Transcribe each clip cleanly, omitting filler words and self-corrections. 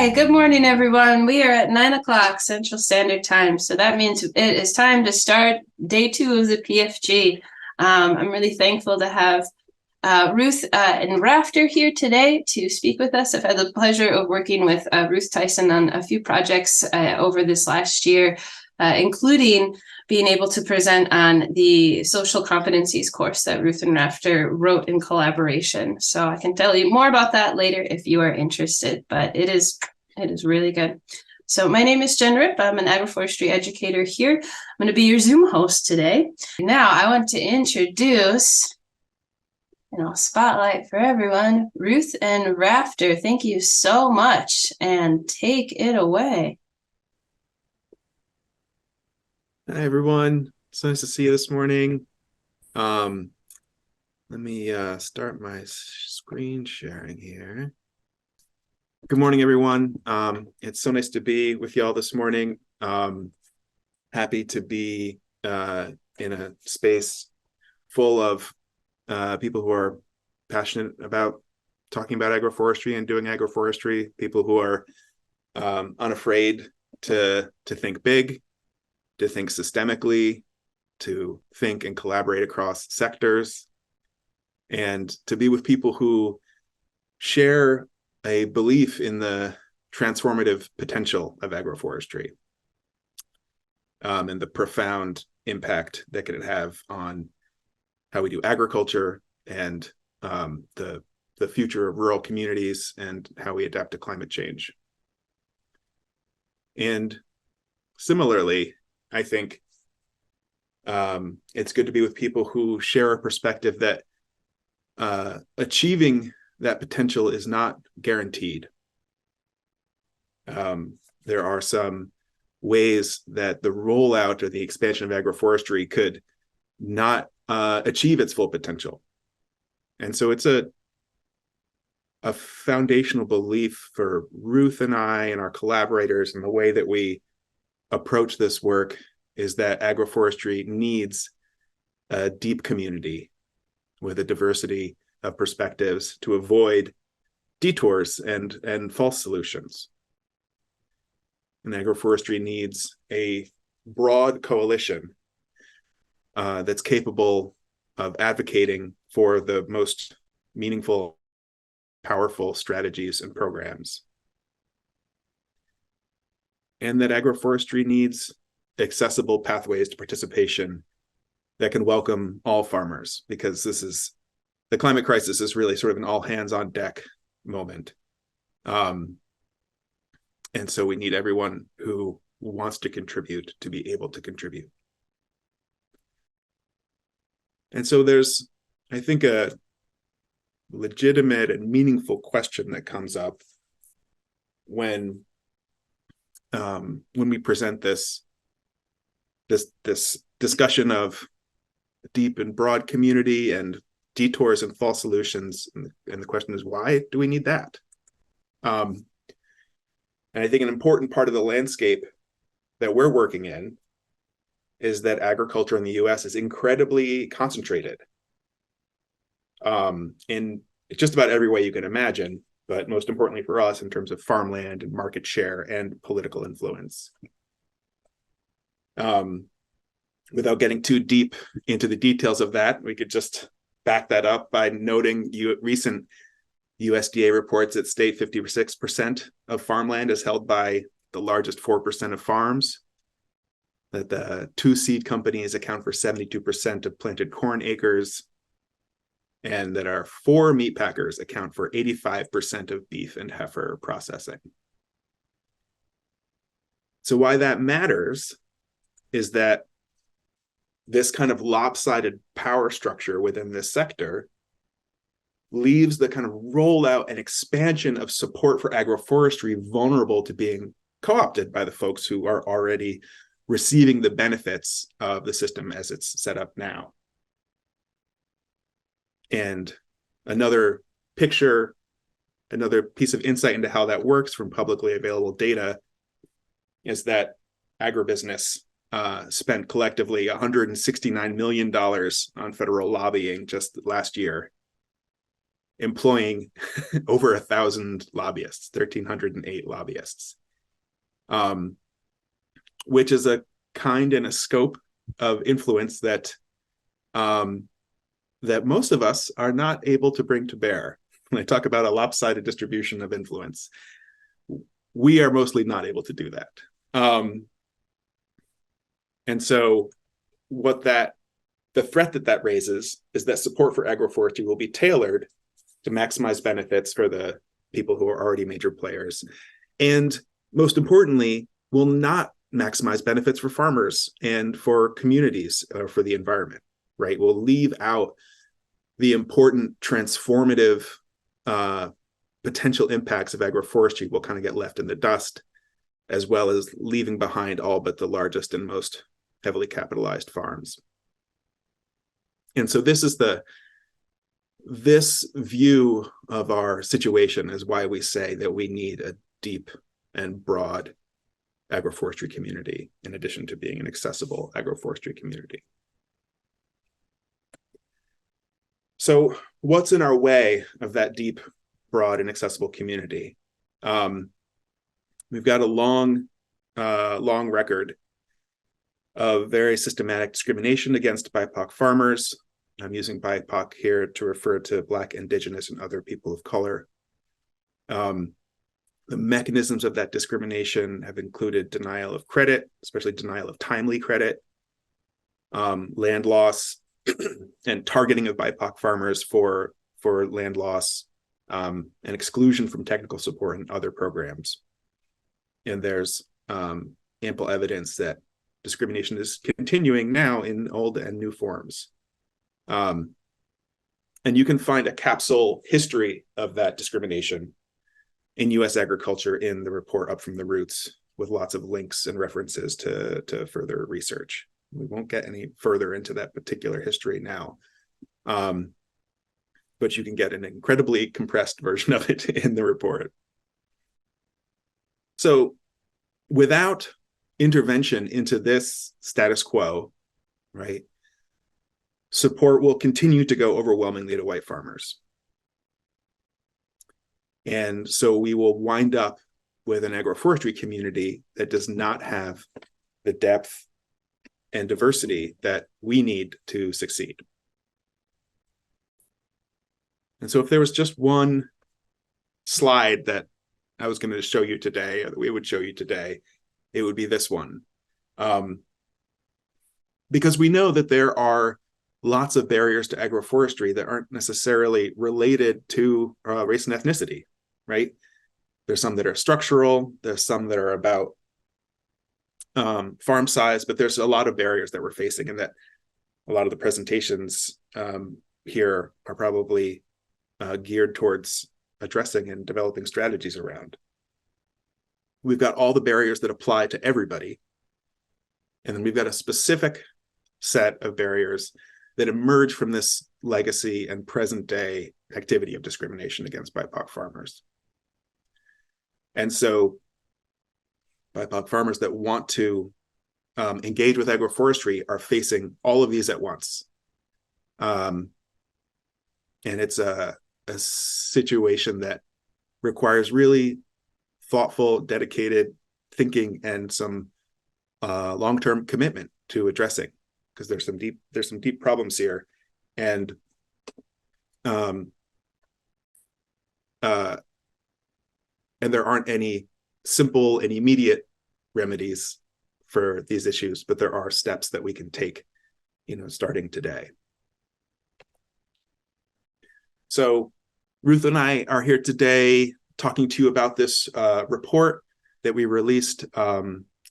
Hi, good morning, everyone. We are at 9 o'clock Central Standard Time. So that means it is time to start day 2 of the PFG. I'm really thankful to have Ruth and Rafter here today to speak with us. I've had the pleasure of working with Ruth Tyson on a few projects over this last year, including being able to present on the social competencies course that Ruth and Rafter wrote in collaboration. So I can tell you more about that later if you are interested, but it is really good. So my name is Jen Ripp. I'm an agroforestry educator here. I'm going to be your Zoom host today. Now I want to introduce, spotlight for everyone, Ruth and Rafter. Thank you so much, and take it away. Hi, everyone. It's nice to see you this morning. Let me start my screen sharing here. Good morning, everyone. It's so nice to be with y'all this morning. Happy to be in a space full of people who are passionate about talking about agroforestry and doing agroforestry, people who are unafraid to think big, to think systemically, to think and collaborate across sectors, and to be with people who share a belief in the transformative potential of agroforestry and the profound impact that can have on how we do agriculture and the future of rural communities and how we adapt to climate change. And similarly, I think it's good to be with people who share a perspective that achieving that potential is not guaranteed. There are some ways that the rollout or the expansion of agroforestry could not achieve its full potential. And so it's a foundational belief for Ruth and I and our collaborators, and the way that we approach this work is that agroforestry needs a deep community with a diversity of perspectives to avoid detours and false solutions. And agroforestry needs a broad coalition that's capable of advocating for the most meaningful, powerful strategies and programs. And that agroforestry needs accessible pathways to participation that can welcome all farmers, because the climate crisis is really sort of an all hands on deck moment. And so we need everyone who wants to contribute to be able to contribute. And so there's, I think, a legitimate and meaningful question that comes up when we present this discussion of deep and broad community and detours and false solutions, and the question is, why do we need that? And I think an important part of the landscape that we're working in is that agriculture in the US is incredibly concentrated in just about every way you can imagine, but most importantly for us in terms of farmland and market share and political influence. Without getting too deep into the details of that, we could just back that up by noting recent USDA reports that state 56% of farmland is held by the largest 4% of farms, that the 2 seed companies account for 72% of planted corn acres, and that our 4 meat packers account for 85% of beef and heifer processing. So why that matters is that this kind of lopsided power structure within this sector leaves the kind of rollout and expansion of support for agroforestry vulnerable to being co-opted by the folks who are already receiving the benefits of the system as it's set up now. And another picture, another piece of insight into how that works from publicly available data is that agribusiness spent collectively $169 million on federal lobbying just last year. employing over 1,000 lobbyists, 1,308 lobbyists, which is a kind and a scope of influence that that most of us are not able to bring to bear. When I talk about a lopsided distribution of influence, we are mostly not able to do that. And so the threat that raises is that support for agroforestry will be tailored to maximize benefits for the people who are already major players. And most importantly, will not maximize benefits for farmers and for communities or for the environment, right? We'll leave out the important transformative potential impacts of agroforestry will kind of get left in the dust, as well as leaving behind all but the largest and most heavily capitalized farms. And so this view of our situation is why we say that we need a deep and broad agroforestry community, in addition to being an accessible agroforestry community. So what's in our way of that deep, broad, and accessible community? We've got a long record of very systematic discrimination against BIPOC farmers. I'm using BIPOC here to refer to Black, Indigenous, and other people of color. The mechanisms of that discrimination have included denial of credit, especially denial of timely credit, land loss, and targeting of BIPOC farmers for land loss, and exclusion from technical support and other programs. And there's ample evidence that discrimination is continuing now in old and new forms. And you can find a capsule history of that discrimination in U.S. agriculture in the report Up from the Roots, with lots of links and references to further research. We won't get any further into that particular history now, but you can get an incredibly compressed version of it in the report. So without intervention into this status quo, right, support will continue to go overwhelmingly to white farmers. And so we will wind up with an agroforestry community that does not have the depth and diversity that we need to succeed. And so if there was just one slide that I was going to show you today, or that we would show you today, it would be this one. Because we know that there are lots of barriers to agroforestry that aren't necessarily related to race and ethnicity, right? There's some that are structural, there's some that are about farm size, but there's a lot of barriers that we're facing, and that a lot of the presentations here are probably geared towards addressing and developing strategies around. We've got all the barriers that apply to everybody, and then we've got a specific set of barriers that emerge from this legacy and present day activity of discrimination against BIPOC farmers. And so BIPOC farmers that want to engage with agroforestry are facing all of these at once. And it's a situation that requires really thoughtful, dedicated thinking and some long-term commitment to addressing, because there's some deep problems here, and there aren't any simple and immediate remedies for these issues, but there are steps that we can take, starting today. So Ruth and I are here today talking to you about this report that we released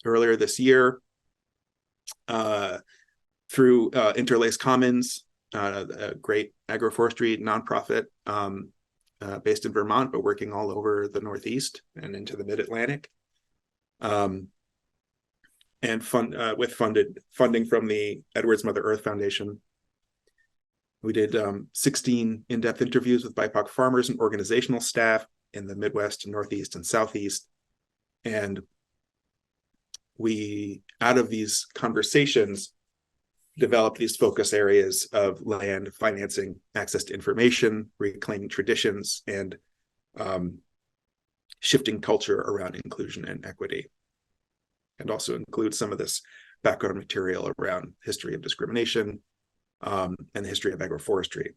earlier this year through Interlace Commons, a great agroforestry nonprofit based in Vermont, but working all over the Northeast and into the Mid-Atlantic, and with funding from the Edwards Mother Earth Foundation. We did 16 in-depth interviews with BIPOC farmers and organizational staff in the Midwest, Northeast, and Southeast. And we, out of these conversations, developed these focus areas of land, financing, access to information, reclaiming traditions, and shifting culture around inclusion and equity. And also include some of this background material around history of discrimination and the history of agroforestry.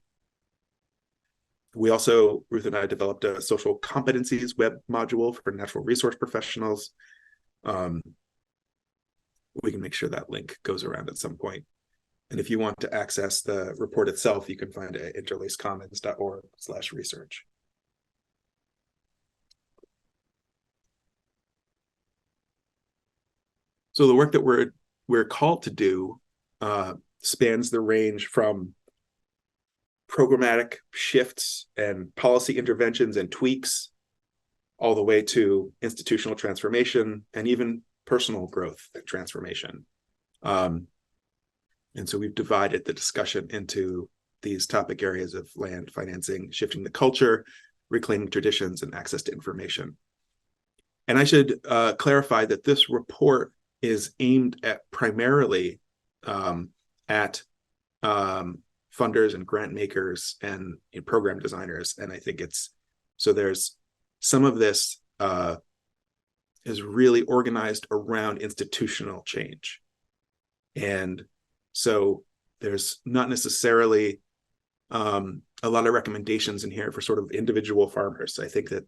We also, Ruth and I, developed a social competencies web module for natural resource professionals. We can make sure that link goes around at some point. And if you want to access the report itself, you can find it at interlacecommons.org/research. So the work that we're called to do spans the range from programmatic shifts and policy interventions and tweaks, all the way to institutional transformation and even personal growth and transformation. And so we've divided the discussion into these topic areas of land, financing, shifting the culture, reclaiming traditions, and access to information. And I should clarify that this report is aimed at primarily at funders and grant makers and program designers. And I think there's some of this is really organized around institutional change. And so there's not necessarily a lot of recommendations in here for sort of individual farmers. I think that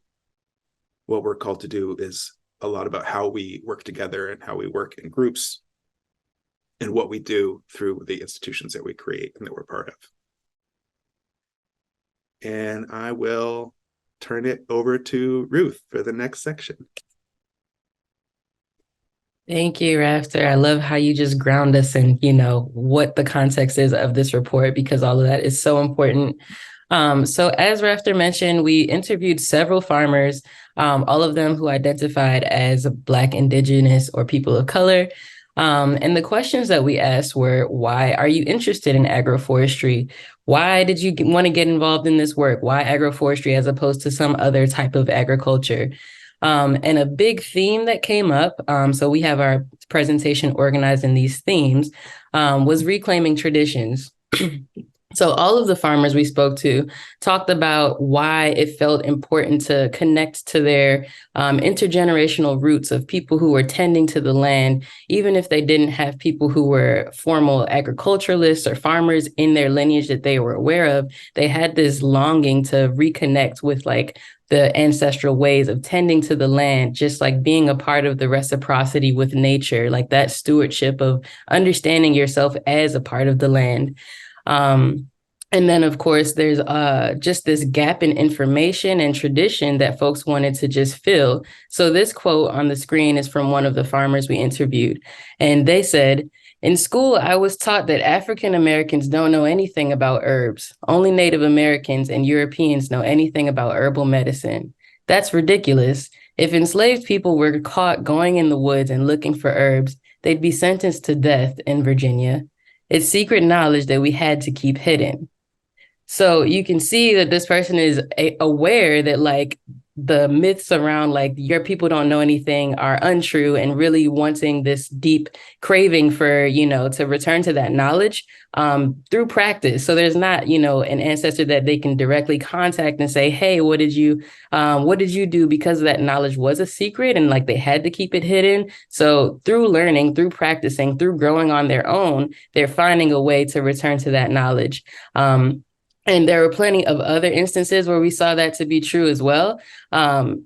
what we're called to do is a lot about how we work together and how we work in groups and what we do through the institutions that we create and that we're part of. And I will turn it over to Ruth for the next section. Thank you, Rafter. I love how you just ground us in, what the context is of this report, because all of that is so important. So as Rafter mentioned, we interviewed several farmers, all of them who identified as Black, Indigenous, or people of color. And the questions that we asked were, why are you interested in agroforestry? Why did you want to get involved in this work? Why agroforestry as opposed to some other type of agriculture? And a big theme that came up, so we have our presentation organized in these themes, was reclaiming traditions. So all of the farmers we spoke to talked about why it felt important to connect to their intergenerational roots of people who were tending to the land, even if they didn't have people who were formal agriculturalists or farmers in their lineage that they were aware of. They had this longing to reconnect with the ancestral ways of tending to the land, just being a part of the reciprocity with nature, that stewardship of understanding yourself as a part of the land. And then, of course, there's just this gap in information and tradition that folks wanted to just fill. So this quote on the screen is from one of the farmers we interviewed. And they said, "In school, I was taught that African Americans don't know anything about herbs. Only Native Americans and Europeans know anything about herbal medicine. That's ridiculous. If enslaved people were caught going in the woods and looking for herbs, they'd be sentenced to death in Virginia. It's secret knowledge that we had to keep hidden." So you can see that this person is aware that the myths around your people don't know anything are untrue, and really wanting this deep craving for, to return to that knowledge through practice. So there's not, an ancestor that they can directly contact and say, hey, what did you do? Because that knowledge was a secret and they had to keep it hidden. So through learning, through practicing, through growing on their own, they're finding a way to return to that knowledge. And there were plenty of other instances where we saw that to be true as well.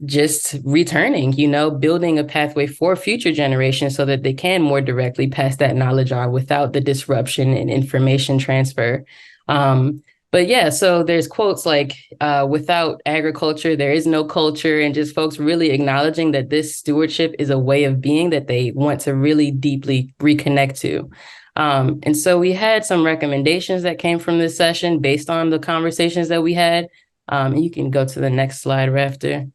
Just returning, building a pathway for future generations so that they can more directly pass that knowledge on without the disruption in information transfer. But yeah, so there's quotes without agriculture, there is no culture, and just folks really acknowledging that this stewardship is a way of being that they want to really deeply reconnect to. And so we had some recommendations that came from this session based on the conversations that we had. You can go to the next slide, Rafter.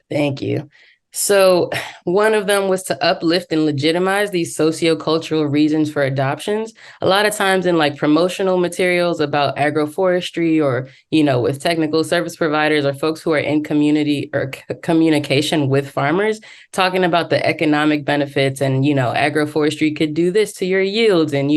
Thank you. So one of them was to uplift and legitimize these sociocultural reasons for adoptions. A lot of times in like promotional materials about agroforestry or, with technical service providers or folks who are in community or communication with farmers, talking about the economic benefits and, agroforestry could do this to your yields and,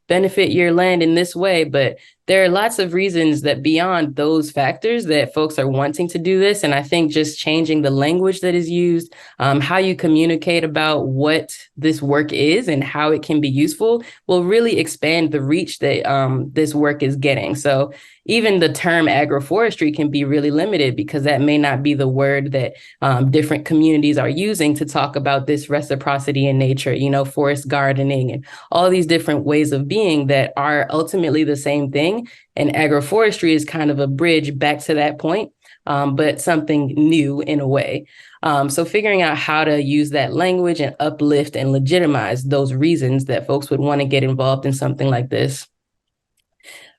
benefit your land in this way. But there are lots of reasons that beyond those factors that folks are wanting to do this. And I think just changing the language that is used, how you communicate about what this work is and how it can be useful will really expand the reach that this work is getting. So even the term agroforestry can be really limited because that may not be the word that different communities are using to talk about this reciprocity in nature, forest gardening and all these different ways of being that are ultimately the same thing. And agroforestry is kind of a bridge back to that point, but something new in a way. So figuring out how to use that language and uplift and legitimize those reasons that folks would want to get involved in something like this.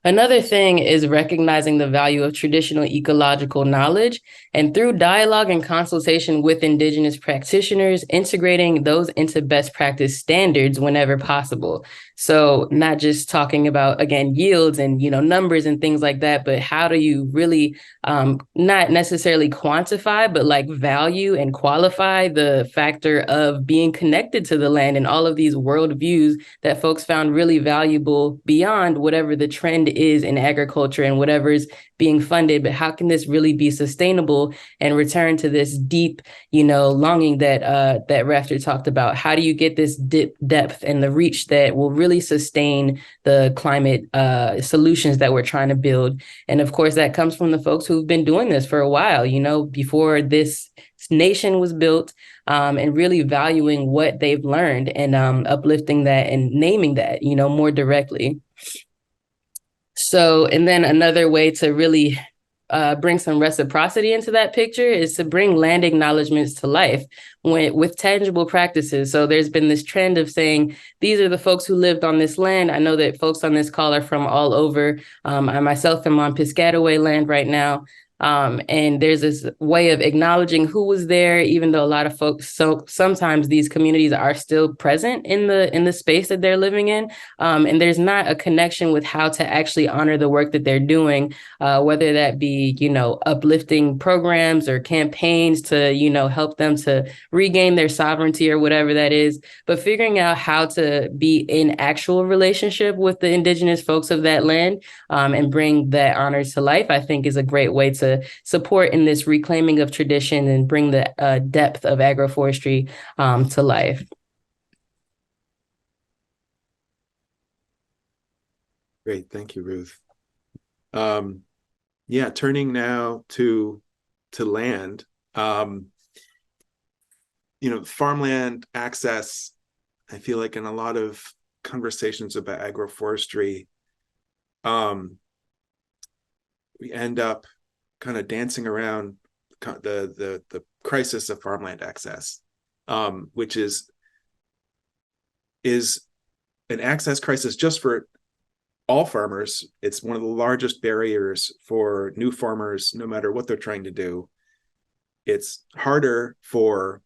Another thing is recognizing the value of traditional ecological knowledge, and through dialogue and consultation with Indigenous practitioners, integrating those into best practice standards whenever possible. So not just talking about, again, yields and, numbers and things like that, but how do you really not necessarily quantify, but like value and qualify the factor of being connected to the land and all of these worldviews that folks found really valuable beyond whatever the trend is in agriculture and whatever is being funded. But how can this really be sustainable and return to this deep, longing that Rafter talked about? How do you get this depth and the reach that will really sustain the climate solutions that we're trying to build? And of course, that comes from the folks who've been doing this for a while, before this nation was built, and really valuing what they've learned and uplifting that and naming that, more directly. So, and then another way to really bring some reciprocity into that picture is to bring land acknowledgements to life with tangible practices. So there's been this trend of saying, these are the folks who lived on this land. I know that folks on this call are from all over. I myself am on Piscataway land right now. And there's this way of acknowledging who was there, even though a lot of folks, so sometimes these communities are still present in the space that they're living in. And there's not a connection with how to actually honor the work that they're doing, whether that be, uplifting programs or campaigns to, help them to regain their sovereignty or whatever that is. But figuring out how to be in actual relationship with the Indigenous folks of that land and bring that honor to life, I think is a great way to support in this reclaiming of tradition and bring the depth of agroforestry to life. Great, thank you, Ruth. Yeah, turning now to land. Farmland access, I feel like in a lot of conversations about agroforestry, we end up kind of dancing around the crisis of farmland access, which is an access crisis just for all farmers. It's one of the largest barriers for new farmers, no matter what they're trying to do. It's harder for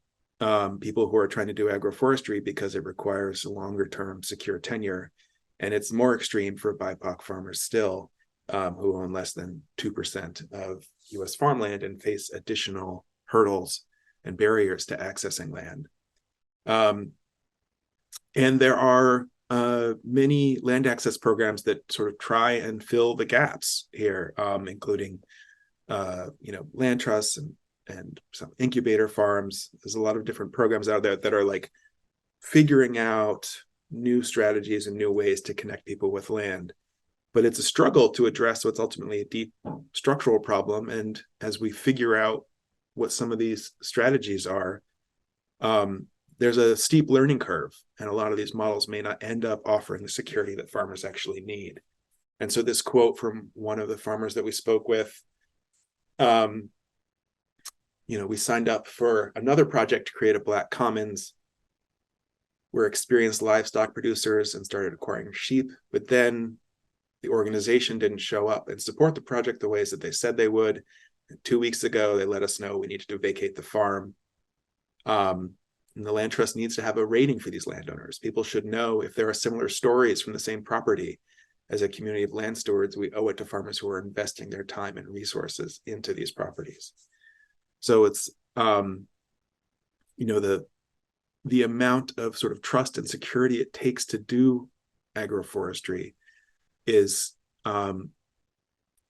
people who are trying to do agroforestry because it requires a longer term secure tenure. And it's more extreme for BIPOC farmers still, who own less than 2% of US farmland and face additional hurdles and barriers to accessing land. And there are many land access programs that sort of try and fill the gaps here, including land trusts and some incubator farms. There's a lot of different programs out there that are like figuring out new strategies and new ways to connect people with land. But it's a struggle to address what's ultimately a deep structural problem. And as we figure out what some of these strategies are, there's a steep learning curve, and a lot of these models may not end up offering the security that farmers actually need. And so this quote from one of the farmers that we spoke with, we signed up for another project to create a Black Commons. We're experienced livestock producers and started acquiring sheep, but then the organization didn't show up and support the project the ways that they said they would. And 2 weeks ago, they let us know we needed to vacate the farm. And the land trust needs to have a rating for these landowners. People should know if there are similar stories from the same property. As a community of land stewards, we owe it to farmers who are investing their time and resources into these properties. So it's, the amount of sort of trust and security it takes to do agroforestry is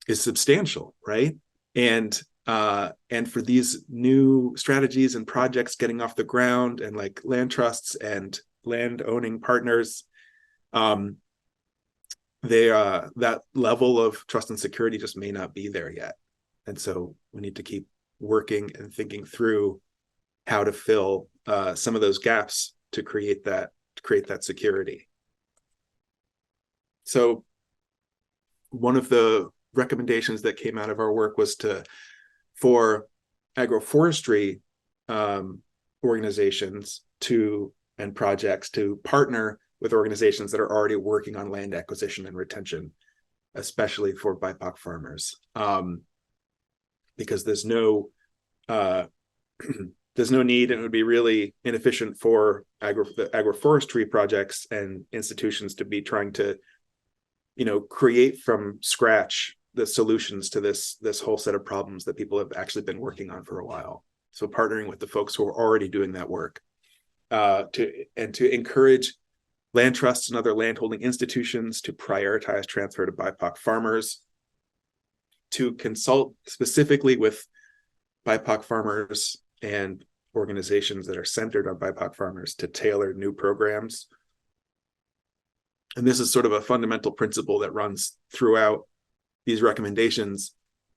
substantial, right? And for these new strategies and projects getting off the ground, and like land trusts and land owning partners, that level of trust and security just may not be there yet. And so we need to keep working and thinking through how to fill some of those gaps to create that security. So one of the recommendations that came out of our work was for agroforestry organizations and projects to partner with organizations that are already working on land acquisition and retention, especially for BIPOC farmers, because there's no need, and it would be really inefficient for the agroforestry projects and institutions to be trying to, create from scratch the solutions to this whole set of problems that people have actually been working on for a while. So partnering with the folks who are already doing that work, to encourage land trusts and other landholding institutions to prioritize transfer to BIPOC farmers, to consult specifically with BIPOC farmers and organizations that are centered on BIPOC farmers to tailor new programs. And this is sort of a fundamental principle that runs throughout these recommendations,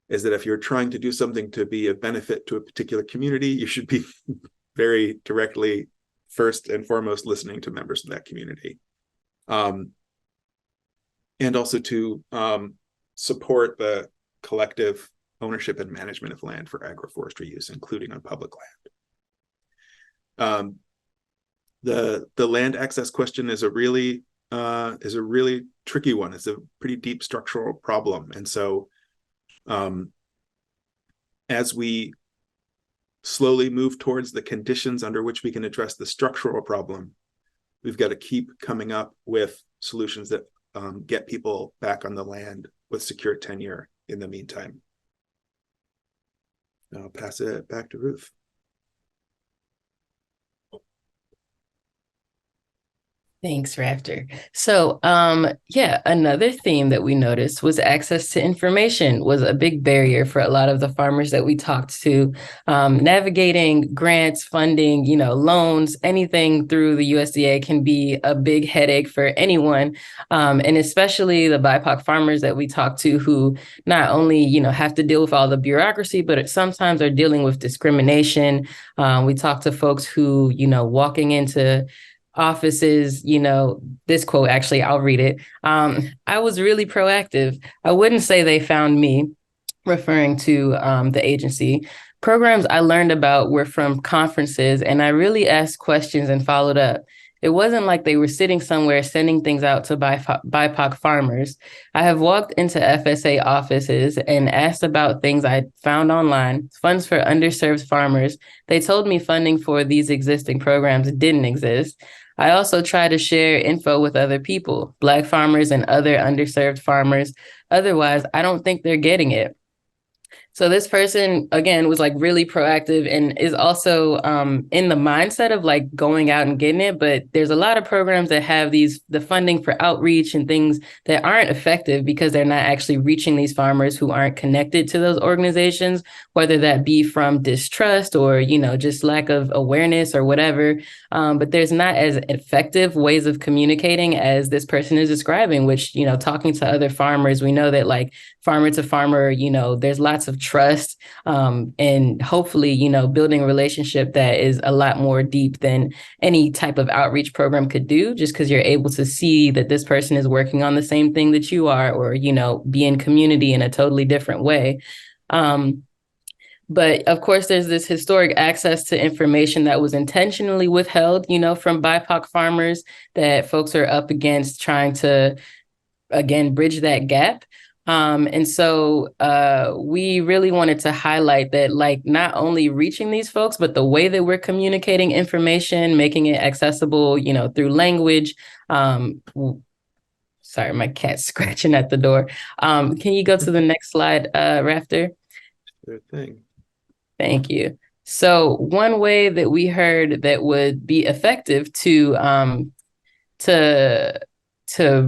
is that if you're trying to do something to be of benefit to a particular community, you should be very directly, first and foremost, listening to members of that community. And also to support the collective ownership and management of land for agroforestry use, including on public land. The land access question is a really tricky one. It's a pretty deep structural problem. And so as we slowly move towards the conditions under which we can address the structural problem, we've got to keep coming up with solutions that get people back on the land with secure tenure in the meantime. I'll pass it back to Ruth. Thanks, Rafter. So, another theme that we noticed was access to information was a big barrier for a lot of the farmers that we talked to. Navigating grants, funding, loans, anything through the USDA can be a big headache for anyone, and especially the BIPOC farmers that we talk to, who not only, have to deal with all the bureaucracy, but sometimes are dealing with discrimination. We talk to folks who, walking into offices, this quote, actually, I'll read it. I was really proactive. I wouldn't say they found me, referring to the agency. Programs I learned about were from conferences, and I really asked questions and followed up. It wasn't like they were sitting somewhere sending things out to BIPOC farmers. I have walked into FSA offices and asked about things I found online, funds for underserved farmers. They told me funding for these existing programs didn't exist. I also try to share info with other people, Black farmers and other underserved farmers. Otherwise, I don't think they're getting it. So this person, again, was really proactive and is also in the mindset of going out and getting it. But there's a lot of programs that have the funding for outreach and things that aren't effective because they're not actually reaching these farmers who aren't connected to those organizations, whether that be from distrust or, just lack of awareness or whatever. But there's not as effective ways of communicating as this person is describing, which, talking to other farmers, we know that farmer to farmer, there's lots of trust, and hopefully, building a relationship that is a lot more deep than any type of outreach program could do, just because you're able to see that this person is working on the same thing that you are, or, be in community in a totally different way. But of course, there's this historic access to information that was intentionally withheld, from BIPOC farmers that folks are up against trying to, again, bridge that gap. And so we really wanted to highlight that, like, not only reaching these folks, but the way that we're communicating information, making it accessible, you know, through language. Sorry, my cat's scratching at the door. Can you go to the next slide, Rafter? Sure thing. Thank you. So one way that we heard that would be effective to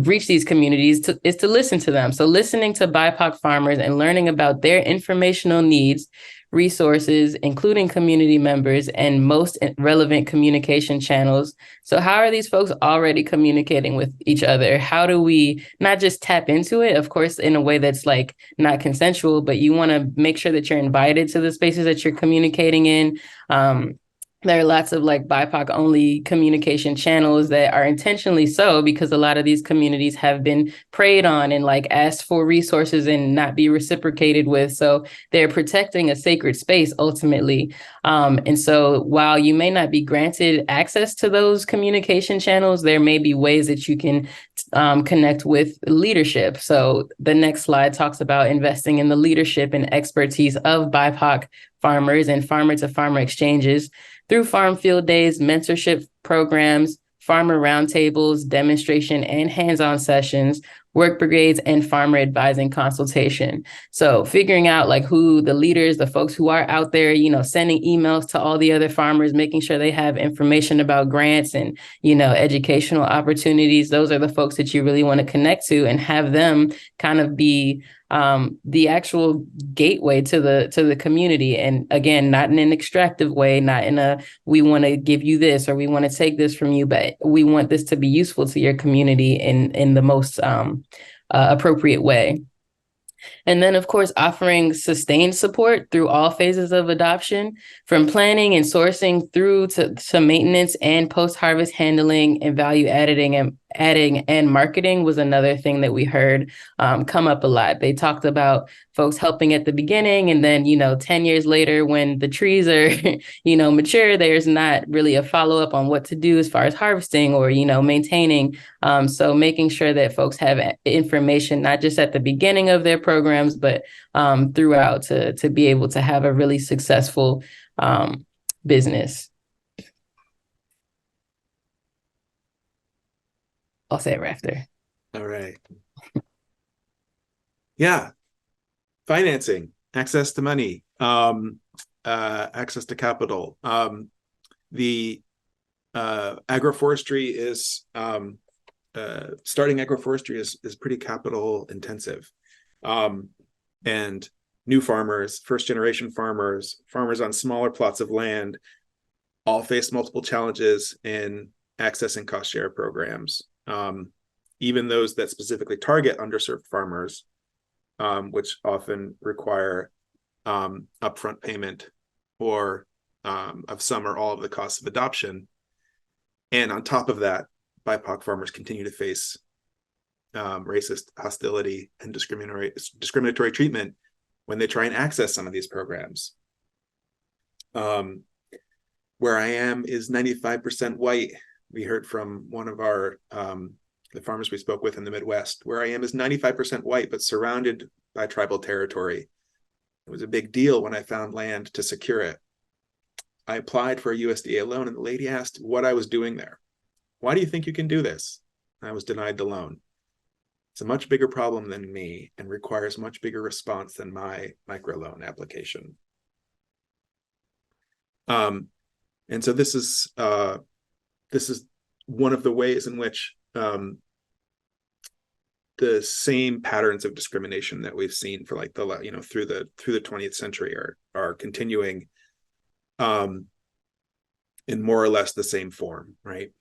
reach these communities is to listen to them. So listening to BIPOC farmers and learning about their informational needs, resources, including community members, and most relevant communication channels. So how are these folks already communicating with each other? How do we not just tap into it, of course, in a way that's like not consensual, but you want to make sure that you're invited to the spaces that you're communicating in. There are lots of like BIPOC only communication channels that are intentionally so, because a lot of these communities have been preyed on and like asked for resources and not be reciprocated with. So they're protecting a sacred space ultimately. And so while you may not be granted access to those communication channels, there may be ways that you can connect with leadership. So the next slide talks about investing in the leadership and expertise of BIPOC farmers and farmer to farmer exchanges through farm field days, mentorship programs, farmer roundtables, demonstration and hands-on sessions, work brigades, and farmer advising consultation. So figuring out like who the leaders, the folks who are out there, you know, sending emails to all the other farmers, making sure they have information about grants and, you know, educational opportunities. Those are the folks that you really want to connect to and have them kind of be the actual gateway to the community. And again, not in an extractive way, not in a, we want to give you this or we want to take this from you, but we want this to be useful to your community in the most appropriate way. And then, of course, offering sustained support through all phases of adoption, from planning and sourcing through to maintenance and post-harvest handling and value adding and marketing was another thing that we heard come up a lot. They talked about folks helping at the beginning, and then, you know, 10 years later, when the trees are, you know, mature, there's not really a follow-up on what to do as far as harvesting or, you know, maintaining. So making sure that folks have information, not just at the beginning of their programs, but throughout to be able to have a really successful business. I'll say it, Rafter. All right. Yeah. Financing, access to money, access to capital. The agroforestry is starting agroforestry is pretty capital intensive. And new farmers, first generation farmers, farmers on smaller plots of land, all face multiple challenges in accessing cost share programs. Even those that specifically target underserved farmers, which often require upfront payment or of some or all of the costs of adoption. And on top of that, BIPOC farmers continue to face racist hostility and discriminatory treatment when they try and access some of these programs. Where I am is 95% white. We heard from one of our the farmers we spoke with in the Midwest. Where I am is 95% white, but surrounded by tribal territory. It was a big deal when I found land to secure it. I applied for a USDA loan, and the lady asked what I was doing there. Why do you think you can do this? I was denied the loan. It's a much bigger problem than me and requires much bigger response than my microloan application. And so this is one of the ways in which the same patterns of discrimination that we've seen for like the, you know, through the 20th century are continuing in more or less the same form, right?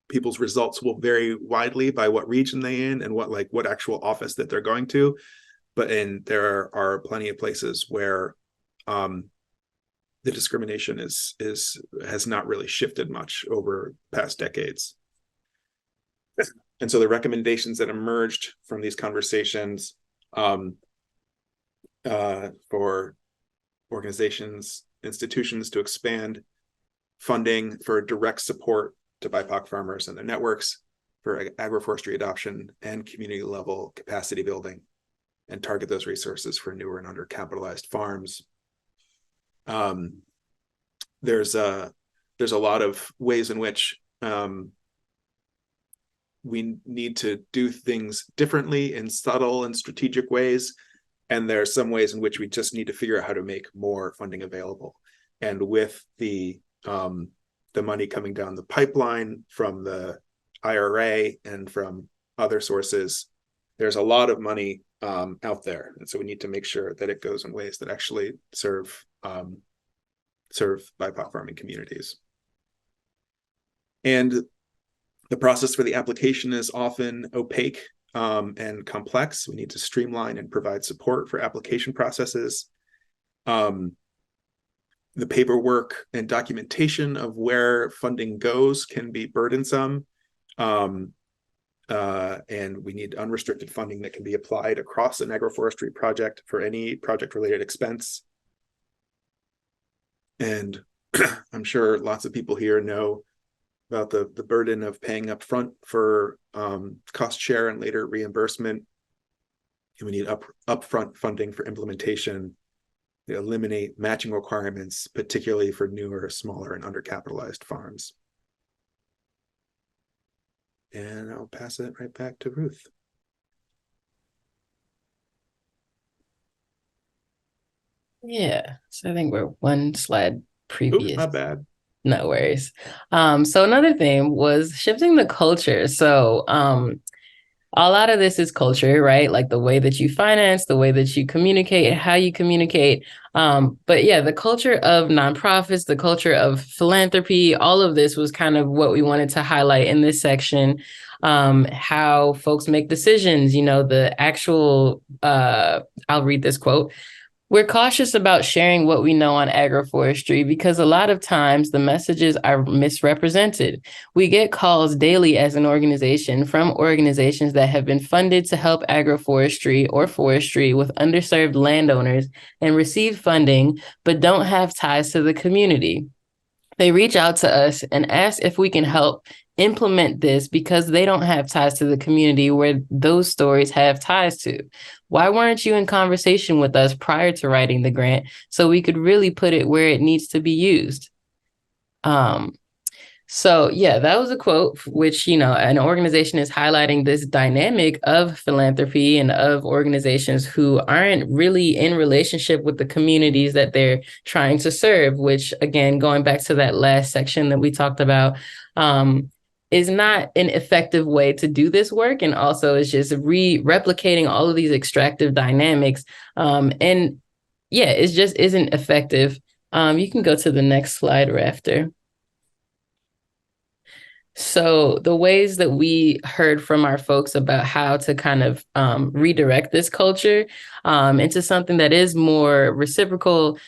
People's results will vary widely by what region they're in and what actual office that they're going to, but there are plenty of places where the discrimination has not really shifted much over past decades. And so the recommendations that emerged from these conversations for organizations, institutions to expand funding for direct support to BIPOC farmers and their networks, for agroforestry adoption and community level capacity building, and target those resources for newer and undercapitalized farms. There's a lot of ways in which we need to do things differently in subtle and strategic ways. And there are some ways in which we just need to figure out how to make more funding available. And with the money coming down the pipeline from the IRA and from other sources, there's a lot of money out there. And so we need to make sure that it goes in ways that actually serve BIPOC farming communities. And the process for the application is often opaque and complex. We need to streamline and provide support for application processes. The paperwork and documentation of where funding goes can be burdensome. And we need unrestricted funding that can be applied across an agroforestry project for any project-related expense. And I'm sure lots of people here know about the burden of paying up front for cost share and later reimbursement. And we need upfront funding for implementation. We eliminate matching requirements, particularly for newer, smaller, and undercapitalized farms. And I'll pass it right back to Ruth. Yeah, so I think we're one slide previous. Oops, my bad. No worries. So another thing was shifting the culture. So a lot of this is culture, right? Like the way that you finance, the way that you communicate, how you communicate. But yeah, the culture of nonprofits, the culture of philanthropy, all of this was kind of what we wanted to highlight in this section. How folks make decisions, the actual, I'll read this quote. We're cautious about sharing what we know on agroforestry because a lot of times the messages are misrepresented. We get calls daily as an organization from organizations that have been funded to help agroforestry or forestry with underserved landowners and receive funding, but don't have ties to the community. They reach out to us and ask if we can help implement this because they don't have ties to the community where those stories have ties to. Why weren't you in conversation with us prior to writing the grant so we could really put it where it needs to be used? So yeah, that was a quote which, an organization is highlighting this dynamic of philanthropy and of organizations who aren't really in relationship with the communities that they're trying to serve, which again, going back to that last section that we talked about, is not an effective way to do this work. And also is just replicating all of these extractive dynamics. And yeah, it just isn't effective. You can go to the next slide, Rafter. So the ways that we heard from our folks about how to kind of redirect this culture into something that is more reciprocal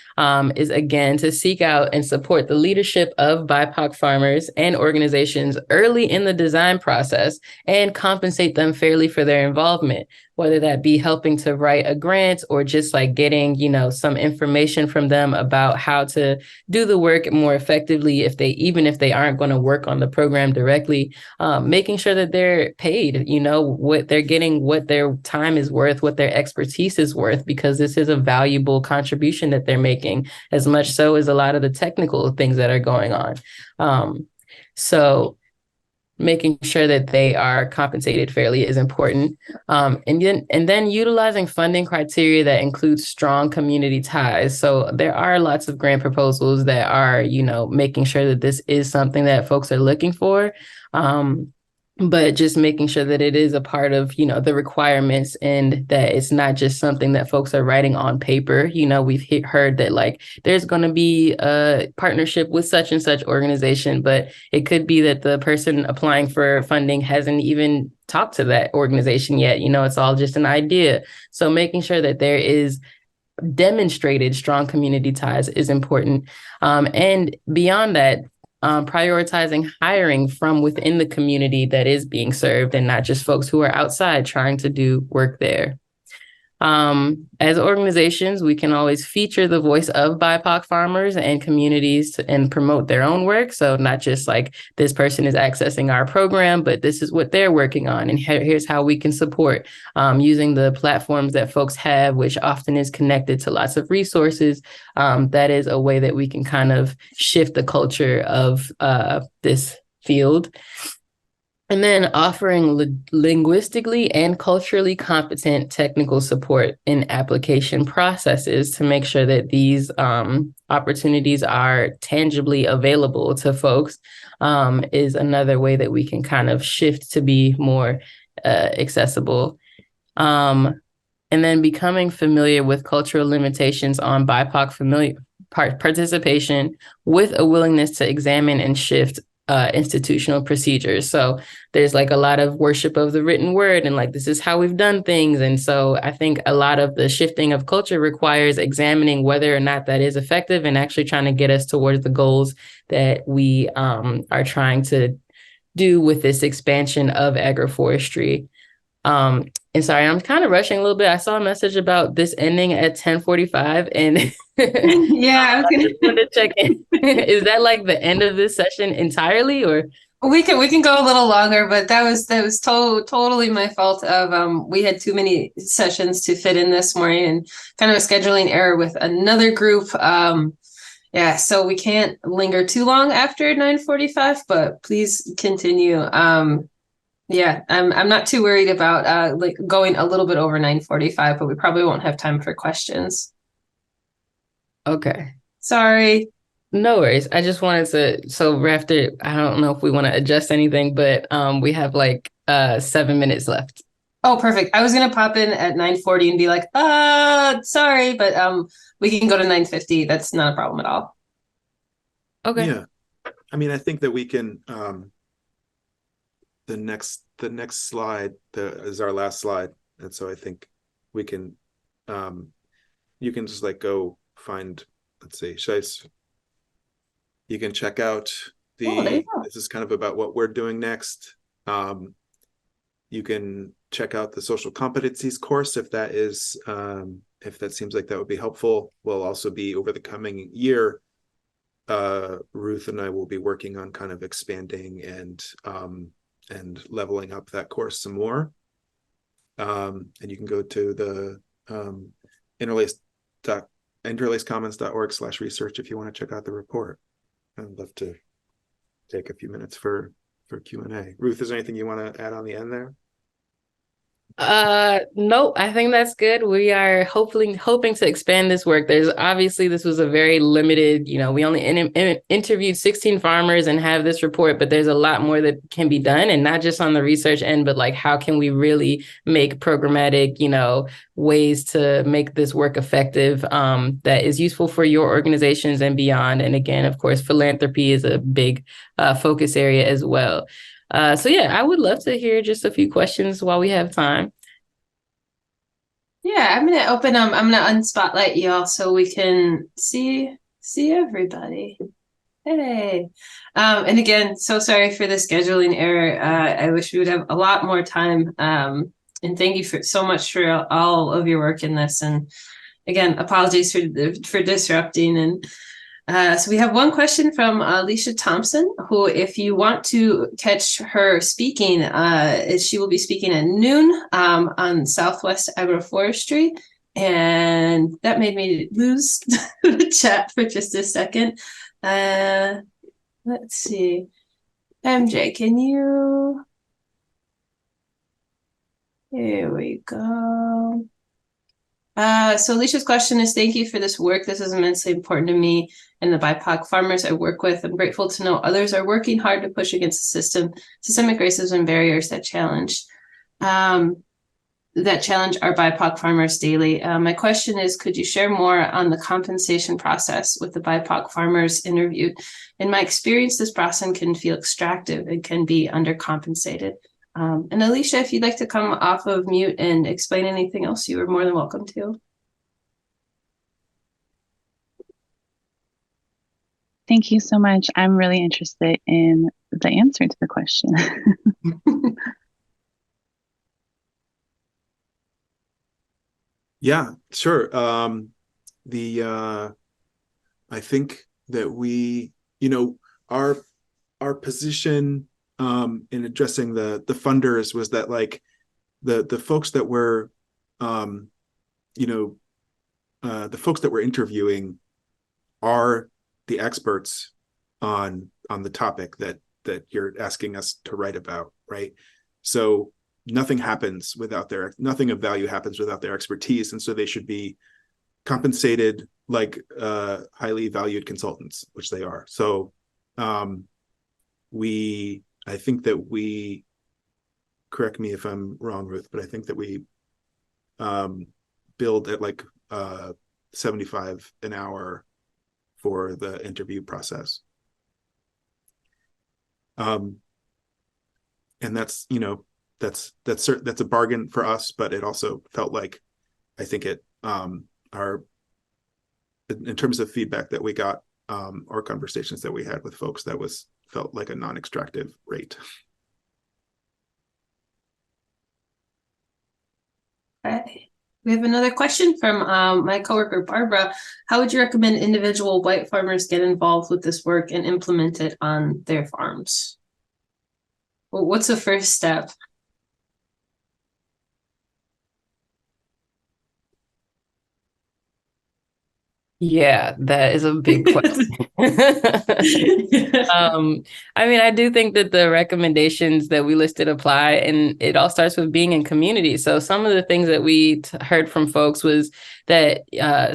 is, again, to seek out and support the leadership of BIPOC farmers and organizations early in the design process and compensate them fairly for their involvement, whether that be helping to write a grant or just like getting, some information from them about how to do the work more effectively even if they aren't going to work on the program directly, making sure that they're paid, what they're getting, what their time is worth, what their expertise is worth, because this is a valuable contribution that they're making, as much so as a lot of the technical things that are going on. So making sure that they are compensated fairly is important. And then utilizing funding criteria that includes strong community ties. So there are lots of grant proposals that are, making sure that this is something that folks are looking for. But just making sure that it is a part of, the requirements and that it's not just something that folks are writing on paper. We've heard that like there's going to be a partnership with such and such organization, but it could be that the person applying for funding hasn't even talked to that organization yet. It's all just an idea. So making sure that there is demonstrated strong community ties is important. And beyond that, prioritizing hiring from within the community that is being served and not just folks who are outside trying to do work there. As organizations, we can always feature the voice of BIPOC farmers and communities and promote their own work. So not just like this person is accessing our program, but this is what they're working on. And here's how we can support using the platforms that folks have, which often is connected to lots of resources. That is a way that we can kind of shift the culture of this field. And then offering linguistically and culturally competent technical support in application processes to make sure that these opportunities are tangibly available to folks is another way that we can kind of shift to be more accessible. And then becoming familiar with cultural limitations on BIPOC participation with a willingness to examine and shift institutional procedures. So there's like a lot of worship of the written word and like, this is how we've done things. And so I think a lot of the shifting of culture requires examining whether or not that is effective and actually trying to get us towards the goals that we are trying to do with this expansion of agroforestry. And sorry, I'm kind of rushing a little bit. I saw a message about this ending at 10:45 and Yeah, I just wanted to check in. Is that like the end of this session entirely, or? we can go a little longer, but that was totally my fault of we had too many sessions to fit in this morning and kind of a scheduling error with another group. Yeah, so we can't linger too long after 9:45, but please continue. Yeah, I'm not too worried about like going a little bit over 9:45, but we probably won't have time for questions. Okay. Sorry. No worries. I just wanted to, so Rafter, I don't know if we want to adjust anything, but we have like 7 minutes left. Oh, perfect. I was gonna pop in at 9:40 and be like, sorry, but we can go to 9:50. That's not a problem at all. Okay. Yeah. I mean, I think that we can the next slide is our last slide. And so I think we can you can just like go find, let's see, you can check out this is kind of about what we're doing next. You can check out the social competencies course if that is if that seems like that would be helpful. We'll also be over the coming year, Ruth and I will be working on kind of expanding and leveling up that course some more. And you can go to the interlacecommons.org/research if you want to check out the report. I'd love to take a few minutes for Q&A. Ruth, is there anything you want to add on the end there? No, I think that's good. We are hoping to expand this work. There's obviously, this was a very limited, we only interviewed 16 farmers and have this report, but there's a lot more that can be done, and not just on the research end, but like, how can we really make programmatic, ways to make this work effective, that is useful for your organizations and beyond. And again, of course, philanthropy is a big focus area as well. So yeah, I would love to hear just a few questions while we have time. Yeah, I'm gonna unspotlight y'all so we can see everybody. Hey. And again, so sorry for the scheduling error. I wish we would have a lot more time. And thank you so much for all of your work in this. And again, apologies for disrupting. And so we have one question from Alicia Thompson, who, if you want to catch her speaking, she will be speaking at noon on Southwest Agroforestry. And that made me lose the chat for just a second. Let's see. MJ, can you? Here we go. So Alicia's question is, thank you for this work. This is immensely important to me and the BIPOC farmers I work with. I'm grateful to know others are working hard to push against systemic racism barriers that challenge our BIPOC farmers daily. My question is, could you share more on the compensation process with the BIPOC farmers interviewed? In my experience, this process can feel extractive and can be undercompensated. And Alicia, if you'd like to come off of mute and explain anything else, you are more than welcome to. Thank you so much. I'm really interested in the answer to the question. Yeah, sure. I think that our position in addressing the funders was that like the folks that were the folks that we're interviewing are the experts on the topic that you're asking us to write about, right? So nothing of value happens without their expertise, and so they should be compensated like highly valued consultants, which they are. So I think that we, correct me if I'm wrong, Ruth, but I think that we billed at like 75 an hour for the interview process. And that's a bargain for us, but it also felt like, I think in terms of feedback that we got, or conversations that we had with folks, felt like a non-extractive rate. Okay. We have another question from my coworker, Barbara. How would you recommend individual white farmers get involved with this work and implement it on their farms? Well, what's the first step? Yeah, that is a big question. I mean, I do think that the recommendations that we listed apply, and it all starts with being in community. So some of the things that we heard from folks was that,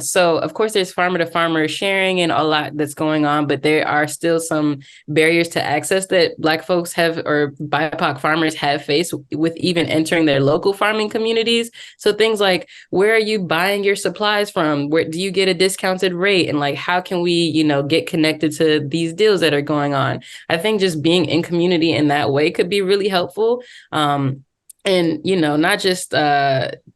so of course there's farmer to farmer sharing and a lot that's going on, but there are still some barriers to access that Black folks have, or BIPOC farmers have faced with even entering their local farming communities. So things like, where are you buying your supplies from? Where do you get a discounted rate? And like, how can we, get connected to these deals that are going on? I think just being in community in that way could be really helpful. And, not just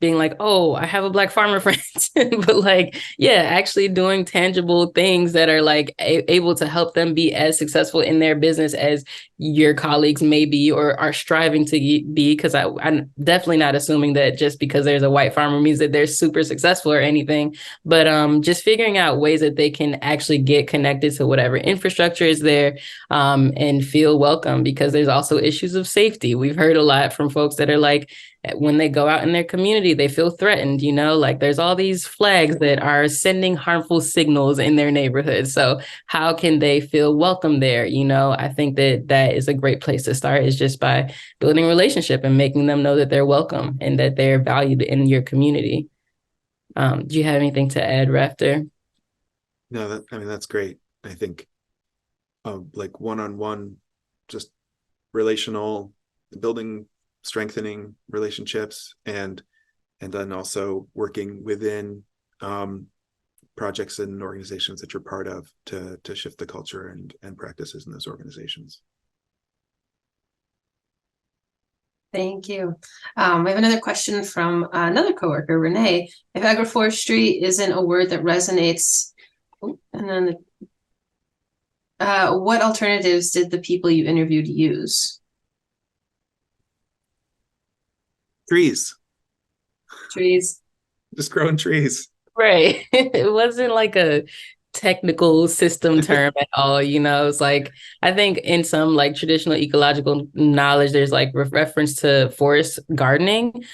being like, oh, I have a Black farmer friend, but like, yeah, actually doing tangible things that are like able to help them be as successful in their business as your colleagues may be or are striving to be. Because I'm definitely not assuming that just because there's a white farmer means that they're super successful or anything, but just figuring out ways that they can actually get connected to whatever infrastructure is there, and feel welcome, because there's also issues of safety. We've heard a lot from folks that are like, when they go out in their community, they feel threatened, like there's all these flags that are sending harmful signals in their neighborhood. So how can they feel welcome there? I think that is a great place to start, is just by building a relationship and making them know that they're welcome and that they're valued in your community. Do you have anything to add, Rafter? No, that's great. I think like one-on-one, just relational, building, strengthening relationships, and then also working within projects and organizations that you're part of to shift the culture and practices in those organizations. Thank you. We have another question from another coworker, Renee. If agroforestry isn't a word that resonates, and then what alternatives did the people you interviewed use? Trees. Just growing trees. Right. It wasn't like a technical system term at all. It's like, I think in some like traditional ecological knowledge, there's like reference to forest gardening,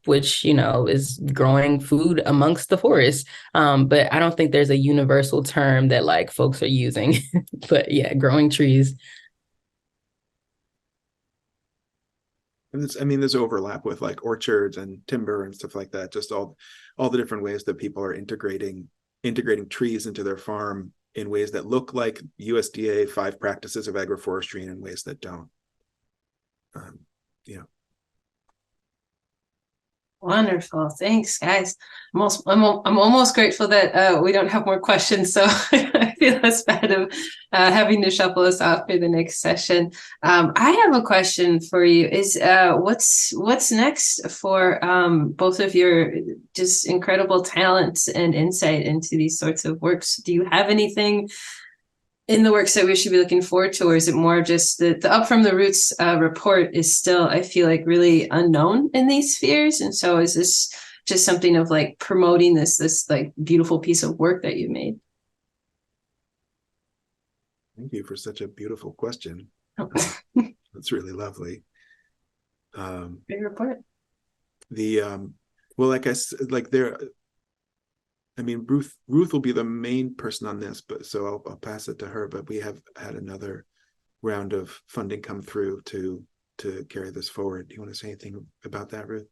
which, is growing food amongst the forest. But I don't think there's a universal term that like folks are using. But yeah, growing trees. And there's overlap with like orchards and timber and stuff like that. Just all the different ways that people are integrating trees into their farm in ways that look like USDA 5 practices of agroforestry and in ways that don't. Wonderful. Thanks, guys. I'm almost grateful that we don't have more questions, so I feel less bad of having to shuffle us off for the next session. I have a question for you. Is what's next for both of your just incredible talents and insight into these sorts of works? Do you have anything in the works that we should be looking forward to, or is it more just the Up From the Roots report is still, I feel like, really unknown in these spheres? And so is this just something of like promoting this like beautiful piece of work that you made. Thank you for such a beautiful question. Oh. That's really lovely. Great report. Well, like I mean, Ruth will be the main person on this, but so I'll pass it to her. But we have had another round of funding come through to carry this forward. Do you want to say anything about that, Ruth?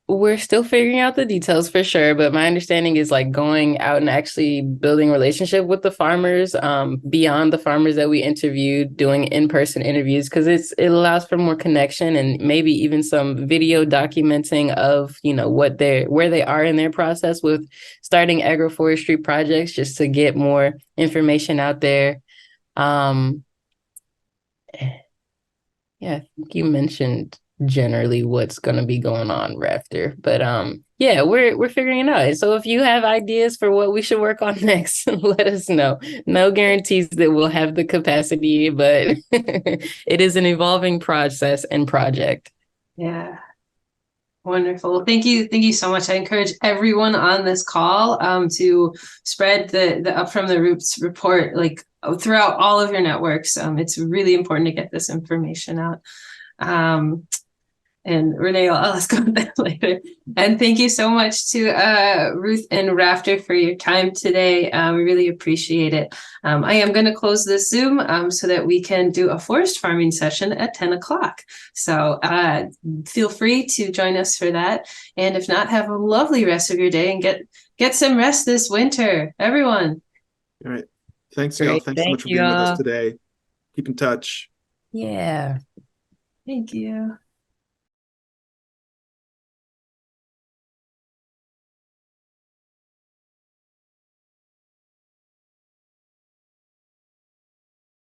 We're still figuring out the details for sure, but my understanding is like going out and actually building relationship with the farmers, beyond the farmers that we interviewed, doing in-person interviews, because it allows for more connection and maybe even some video documenting of, where they are in their process with starting agroforestry projects, just to get more information out there. Yeah, I think you mentioned generally what's going to be going on, Rafter. But yeah, we're figuring it out. So if you have ideas for what we should work on next, let us know. No guarantees that we'll have the capacity, but it is an evolving process and project. Yeah. Wonderful. Thank you. Thank you so much. I encourage everyone on this call to spread the Up From the Roots report like throughout all of your networks. It's really important to get this information out. And Renee, I'll ask about that later. And thank you so much to Ruth and Rafter for your time today. We really appreciate it. I am going to close this Zoom so that we can do a forest farming session at 10 o'clock. So feel free to join us for that. And if not, have a lovely rest of your day and get some rest this winter, everyone. All right. Thanks, Great. y'all. Thanks so much for being with us today. Keep in touch. Yeah. Thank you.